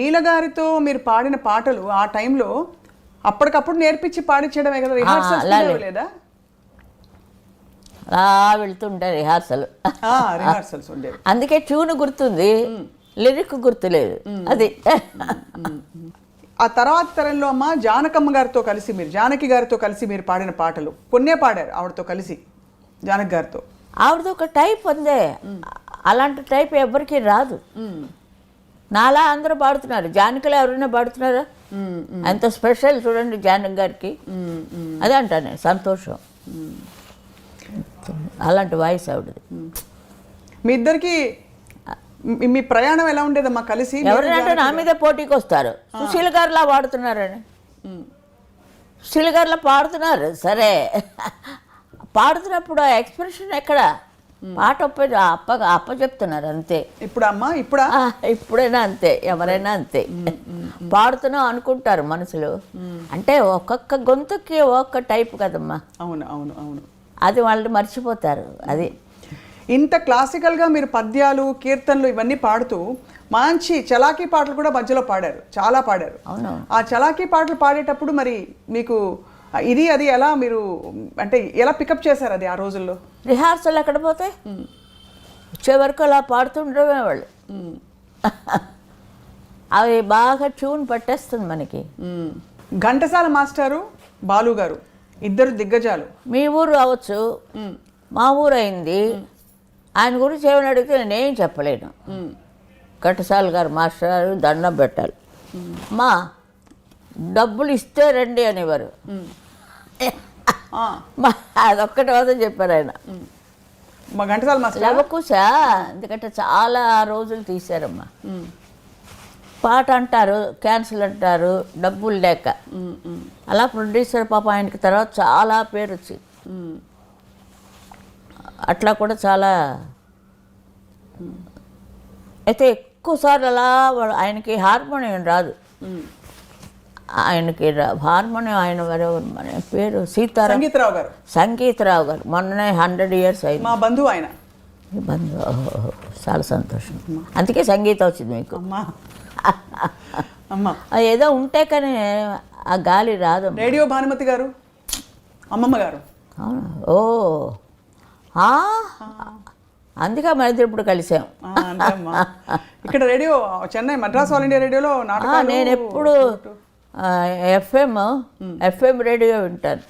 నీలగారితో మీరు పాడిన పాటలు ఆ టైంలో అప్పటికప్పుడు నేర్పించి పాడించడమే కదా, రిహార్సల్స్ లేదా? వెళ్తుంటే రిహార్సల్ రిహార్సల్స్ ఉండేవి. అందుకే ట్యూన్ గుర్తుంది, లిరిక్ గుర్తులేదు. అది ఆ తర్వాత తరంలో అమ్మ జానకమ్మ గారితో కలిసి మీరు, జానకి గారితో కలిసి మీరు పాడిన పాటలు కొన్నే పాడారు ఆవిడతో కలిసి, జానకి గారితో. ఆవిడది ఒక టైప్ ఉందే, అలాంటి టైప్ ఎవరికి రాదు. నాలా అందరూ పాడుతున్నారు, జానకిలో ఎవరైనా పాడుతున్నారా? అంత స్పెషల్ చూడండి జానకి గారికి. అదే అంటా నేను, సంతోషం. అలాంటి వాయిస్ ఆవిడది. మీ ఇద్దరికి మీ ప్రయాణం ఎలా ఉండేదమ్మా కలిసి? ఎవరంటే నా మీద పోటీకి వస్తారు, సుశీల గారిలా పాడుతున్నారని. సుశీల గారిలా పాడుతున్నారు, సరే పాడుతున్నప్పుడు ఆ ఎక్స్ప్రెషన్ ఎక్కడ? పాట అప్ప చెప్తున్నారు అంతే. ఇప్పుడు అమ్మా ఇప్పుడైనా అంతే, ఎవరైనా అంతే. పాడుతున్నాం అనుకుంటారు మనసులో, అంటే ఒక్కొక్క గొంతుకి ఒక్కొక్క టైప్ కదమ్మా. అవును అవును అవును, అది వాళ్ళు మర్చిపోతారు. అది ఇంత క్లాసికల్గా మీరు పద్యాలు కీర్తనలు ఇవన్నీ పాడుతూ మంచి చలాకీ పాటలు కూడా మధ్యలో పాడారు, చాలా పాడారు. అవును. ఆ చలాకీ పాటలు పాడేటప్పుడు మరి మీకు ఇది అది ఎలా మీరు అంటే ఎలా పికప్ చేశారు అది ఆ రోజుల్లో? రిహార్సల్ ఎక్కడ పోతాయి, వచ్చే వరకు అలా పాడుతుండమే వాళ్ళు. అవి బాగా ట్యూన్ పట్టేస్తుంది మనకి. ఘంటసాల మాస్టారు, బాలు గారు ఇద్దరు దిగ్గజాలు. మీ ఊరు అవ్వచ్చు, మా ఊరు అయింది. ఆయన గురించి ఏమైనా అడిగితే నేనేం చెప్పలేను. ఘంటసాల గారు మాస్టర్ గారు దండం పెట్టాలి. మా డబ్బులు ఇస్తే రండి అనేవారు. అదొక్కటి వద్ద చెప్పారు ఆయన. మా ఘంటసాల మాస్టర్ లవకుశా, ఎందుకంటే చాలా రోజులు తీశారమ్మా. పాట అంటారు, క్యాన్సిల్ అంటారు, డబ్బులు లేక. అలా ప్రొడ్యూసర్ పాప ఆయనకి తర్వాత చాలా పేరు వచ్చింది. అట్లా కూడా చాలా. అయితే ఎక్కువసార్లు అలా ఆయనకి హార్మోనియం రాదు. ఆయనకి హార్మోనియం ఆయన మన పేరు సంగీతరావు గారు. సంగీతరావు గారు మొన్ననే 100 years అయింది. మా బంధువు ఆయన. బంధువు, చాలా సంతోషం. అందుకే సంగీతం వచ్చింది మీకు. అది ఏదో ఉంటే కానీ ఆ గాలి రాదు. రేడియో భానుమతి గారు, అమ్మమ్మ గారు. అవునా? ఓ, అందుకే మన ఇద్దరు ఇప్పుడు కలిసాం. ఇక్కడ radio Chennai Madras all India రేడియోలో నాటకాలు. నేను ఎప్పుడు ఎఫ్ఎం రేడియో వింటాను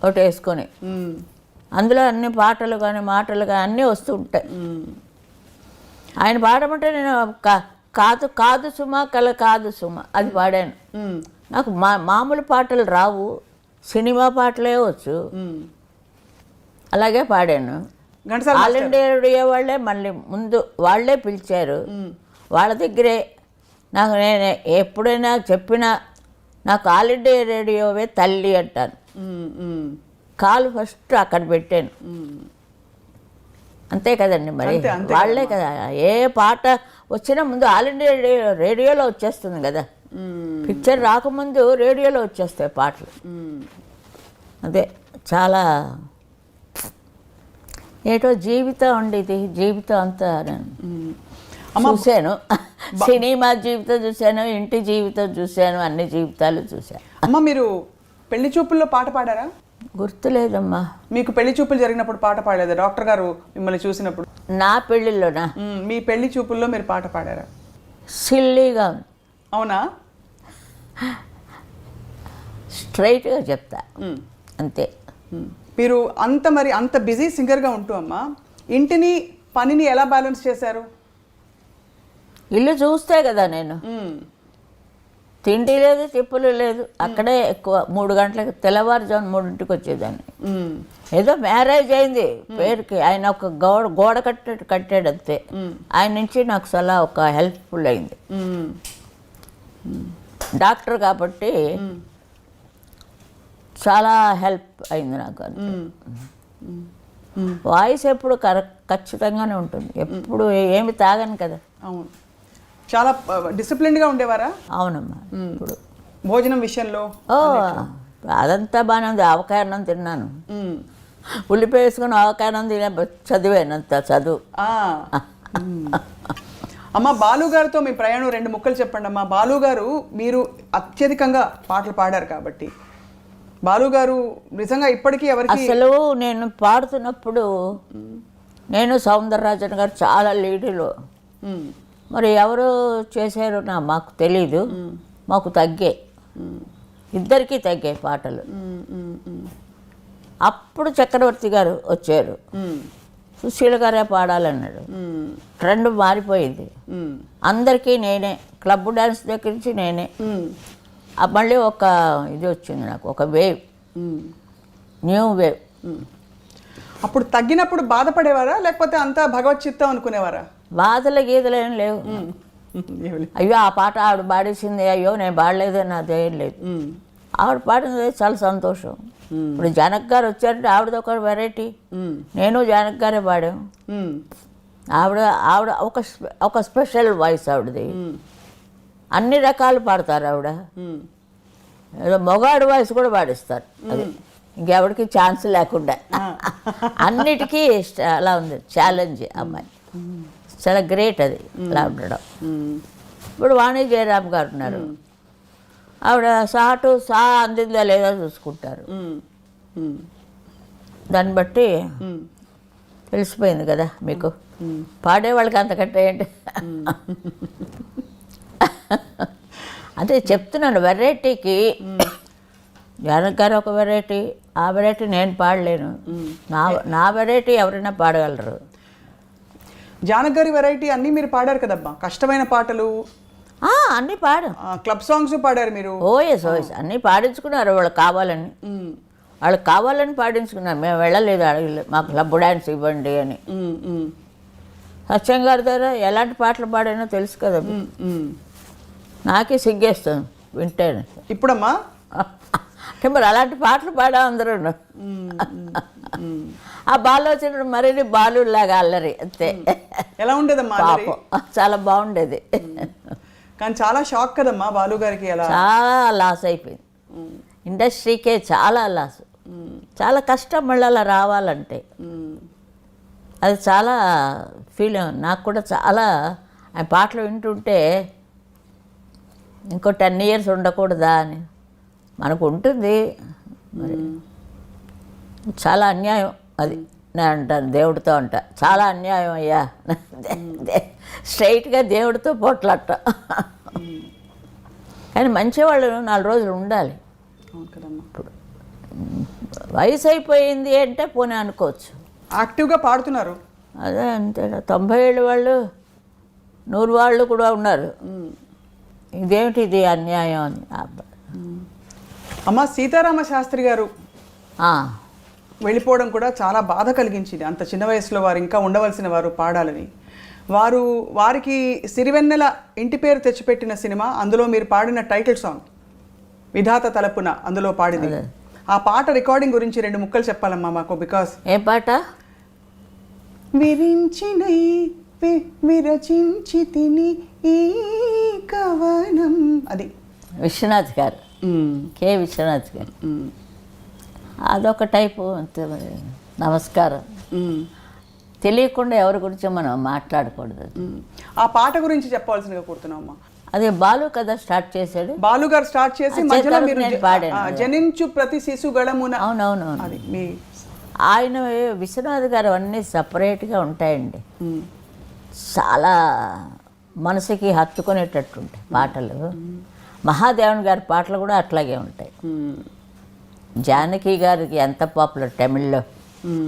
ఒకటి వేసుకొని. అందులో అన్ని పాటలు కానీ మాటలు కానీ అన్నీ వస్తూ ఉంటాయి. ఆయన పాడమంటే నేను కాదు కాదు సుమ కల కాదు సుమ అది పాడాను. నాకు మామూలు పాటలు రావు, సినిమా పాటలే వచ్చు, అలాగే పాడాను. ఆల్ ఇండియా రేడియో వాళ్ళే మళ్ళీ ముందు వాళ్ళే పిలిచారు. వాళ్ళ దగ్గరే నాకు నేను ఎప్పుడైనా చెప్పినా నాకు ఆల్ ఇండియా రేడియోవే తల్లి అంటాను. కాలు ఫస్ట్ అక్కడ పెట్టాను, అంతే కదండి. మరి వాళ్ళే కదా, ఏ పాట వచ్చినా ముందు ఆల్ ఇండియా రేడియోలో వచ్చేస్తుంది కదా. పిక్చర్ రాకముందు రేడియోలో వచ్చేస్తాయి పాటలు. అదే చాలా ఏటో జీవితం ఉండేది. జీవితం అంతా నేను చూశాను, సినిమా జీవితం చూశాను, ఇంటి జీవితం చూశాను, అన్ని జీవితాలు చూశాను. అమ్మ మీరు పెళ్లి చూపుల్లో పాట పాడారా? గుర్తులేదమ్మా. మీకు పెళ్లి చూపులు జరిగినప్పుడు పాట పాడలేదా డాక్టర్ గారు మిమ్మల్ని చూసినప్పుడు? నా పెళ్ళిళ్ళోనా? మీ పెళ్లి చూపుల్లో మీరు పాట పాడారా? సిల్లీగా ఉంది. అవునా? స్ట్రైట్గా చెప్తా, అంతే. మీరు అంత బిజీ సింగర్గా ఉంటూ అమ్మా ఇంటిని పనిని ఎలా బ్యాలెన్స్ చేశారు? ఇల్లు చూస్తే కదా నేను, తిండి లేదు తిప్పులు లేదు. అక్కడే ఎక్కువ 3 గంటలకు తెల్లవారుజాము 3ంటికి వచ్చేదాన్ని. ఏదో మ్యారేజ్ అయింది పేరుకి, ఆయన ఒక గోడ కట్టాడు అంతే. ఆయన నుంచి నాకు చాలా ఒక హెల్ప్ఫుల్ అయింది. డాక్టర్ కాబట్టి చాలా హెల్ప్ అయింది నాకు. అంతే. వాయిస్ ఎప్పుడు ఖచ్చితంగానే ఉంటుంది, ఎప్పుడు ఏమి తాగను కదా. అవును, చాలా డిసిప్లిన్డ్గా ఉండేవారా? అవునమ్మా. ఇప్పుడు భోజనం విషయంలో అదంతా బాగానే ఉంది. ఆవకాయ అన్నం తిన్నాను, ఉల్లిపాయ వేసుకుని ఆవకాయ అన్నం తినే చదివాను, అంత చదువు. అమ్మ బాలు గారితో మీ ప్రయాణం 2 ముక్కలు చెప్పండి అమ్మా. బాలు గారు మీరు అత్యధికంగా పాటలు పాడారు కాబట్టి బాలు గారు నిజంగా ఇప్పటికీ ఎవరికి అసలు నేను పాడుతున్నప్పుడు నేను సౌందరరాజన్ గారు చాలా లీడులో మరి ఎవరు చేశారో మాకు తెలీదు. మాకు తగ్గాయి, ఇద్దరికీ తగ్గాయి పాటలు. అప్పుడు చక్రవర్తి గారు వచ్చారు, సుశీల గారే పాడాలన్నాడు. ట్రెండ్ మారిపోయింది, అందరికీ నేనే, క్లబ్ డ్యాన్స్ దగ్గర నుంచి నేనే. మళ్ళీ ఒక ఇది వచ్చింది నాకు, ఒక వేవ్, న్యూ వేవ్. అప్పుడు తగ్గినప్పుడు బాధపడేవారా లేకపోతే అంతా భగవత్ చిత్తం అనుకునేవారా? బాధల గీతలు ఏం లేవు. అయ్యో ఆ పాట ఆవిడ పాడేసింది, అయ్యో నేను పాడలేదు అని అదేం లేదు. ఆవిడ పాడినది చాలా సంతోషం. ఇప్పుడు జానక్ గారు వచ్చారంటే ఆవిడది ఒక వెరైటీ, నేను జానక్ గారే పాడాం. ఆవిడ ఆవిడ ఒక స్పెషల్ వాయిస్ ఆవిడది. అన్ని రకాలు పాడతారు ఆవిడ. ఏదో మొగాడు వాయిస్ కూడా పాడిస్తారు, అది ఇంకెవరికి ఛాన్స్ లేకుండా. అన్నిటికీ అలా ఉంది ఛాలెంజ్. అమ్మాయి చాలా గ్రేట్ అది అలా ఉండడం. ఇప్పుడు వాణి జయరామ్ గారు ఉన్నారు, ఆవిడ సాటు సా అందిందా లేదా చూసుకుంటారు. దాన్ని బట్టి తెలిసిపోయింది కదా మీకు, పాడేవాళ్ళకి అంతకంటే ఏంటి. అదే చెప్తున్నాను, వెరైటీకి జానక్ గారు ఒక వెరైటీ, ఆ వెరైటీ నేను పాడలేను. నా వెరైటీ ఎవరైనా పాడగలరు. జానక్ గారి వెరైటీ అన్నీ మీరు పాడారు కదమ్మా, కష్టమైన పాటలు అన్నీ పాడు, క్లబ్ సాంగ్స్ పాడారు మీరు. ఓఎస్ అన్నీ పాడించుకున్నారు వాళ్ళకి కావాలని. వాళ్ళకి కావాలని పాడించుకున్నారు, మేము వెళ్ళలేదు, అడగలేదు మాకు క్లబ్ డ్యాన్స్ ఇవ్వండి అని. సత్యం గారి దగ్గర ఎలాంటి పాటలు పాడానో తెలుసు కదా, నాకే సిగ్గేస్తుంది వింటే. ఇప్పుడమ్మా అంటే మరి అలాంటి పాటలు పాడా అందరూ. ఆ బాలు వచ్చినప్పుడు మరీ బాలులాగా అల్లరి అంతే. ఎలా ఉండేదమ్మా? పాపం చాలా బాగుండేది, కానీ చాలా షాక్ కదమ్మా బాలు గారికి. ఎలా చాలా లాస్ అయిపోయింది ఇండస్ట్రీకే, చాలా లాస్, చాలా కష్టం మళ్ళీ అలా రావాలంటే. అది చాలా ఫీల్ నాకు కూడా. చాలా ఆయన పాటలు వింటుంటే ఇంకో 10 years ఉండకూడదా అని మనకు ఉంటుంది. మరి చాలా అన్యాయం అది. నేను అంటాను దేవుడితో అంట, చాలా అన్యాయం అయ్యా, స్ట్రైట్గా దేవుడితో పోట్లాట. కానీ మంచివాళ్ళు 4 రోజులు ఉండాలి. ఇప్పుడు వయసు అయిపోయింది అంటే పోనీ అనుకోవచ్చు. యాక్టివ్గా పాడుతున్నారు, అదే అంతే. 90 ఏళ్ళ వాళ్ళు 100 వాళ్ళు కూడా ఉన్నారు. ఇదేమిటి ఇది అన్యాయం అని. అమ్మ సీతారామ శాస్త్రి గారు వెళ్ళిపోవడం కూడా చాలా బాధ కలిగించింది. అంత చిన్న వయసులో వారు ఇంకా ఉండవలసిన వారు పాడాలని. వారికి సిరివెన్నెల ఇంటి పేరు తెచ్చిపెట్టిన సినిమా, అందులో మీరు పాడిన టైటిల్ సాంగ్ విధాత తలపున అందులో పాడింది. ఆ పాట రికార్డింగ్ గురించి 2 ముక్కలు చెప్పాలమ్మా మాకు. బికాస్ ఏ పాట? విరించినై విరచించి తిని ఈ కవనం, అది విశ్వనాథ్ గారు, కే విశ్వనాథ్ గారు. అదొక టైపు అంతే. మరి నమస్కారం. తెలియకుండా ఎవరి గురించి మనం మాట్లాడకూడదు. ఆ పాట గురించి చెప్పాల్సిందిగా కోరుతున్నామమ్మా. అదే బాలు కదా స్టార్ట్ చేశాడు. బాలు గారు స్టార్ట్ చేసి మధ్యలో మీరు పాడాను, జనించు ప్రతి శిశు గళమున. అవునవును. అది మీ ఆయన విశ్వనాథ్ గారు అన్నీ సపరేట్గా ఉంటాయండి. చాలా మనసుకి హత్తుకునేటట్టు ఉంటాయి పాటలు. మహాదేవన్ గారి పాటలు కూడా అట్లాగే ఉంటాయి. జానకి గారికి ఎంత పాపులర్ తమిళ్లో,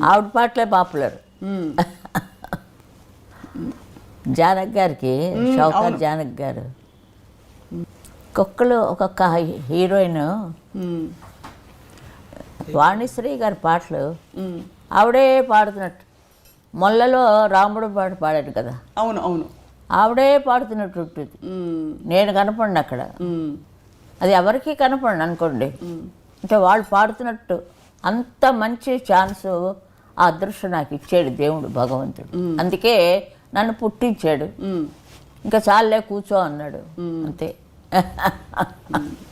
ఆవిడ పాటలే పాపులర్. జానక్ గారికి, షౌకత్ జానక్ గారు, ఒక్కొక్క హీరోయిన్ వాణిశ్రీ గారి పాటలు ఆవిడే పాడుతున్నట్టు. మొల్లలో రాముడు పాట పాడాడు కదా, అవును అవును, ఆవిడే పాడుతున్నట్టు ఉంటుంది. నేను కనపడిన అక్కడ, అది ఎవరికి కనపడిన అనుకోండి, అంటే వాళ్ళు పాడుతున్నట్టు. అంత మంచి ఛాన్సు, ఆ అదృష్టం నాకు ఇచ్చాడు దేవుడు భగవంతుడు. అందుకే నన్ను పుట్టించాడు. ఇంకా చాలే కూర్చో అన్నాడు, అంతే.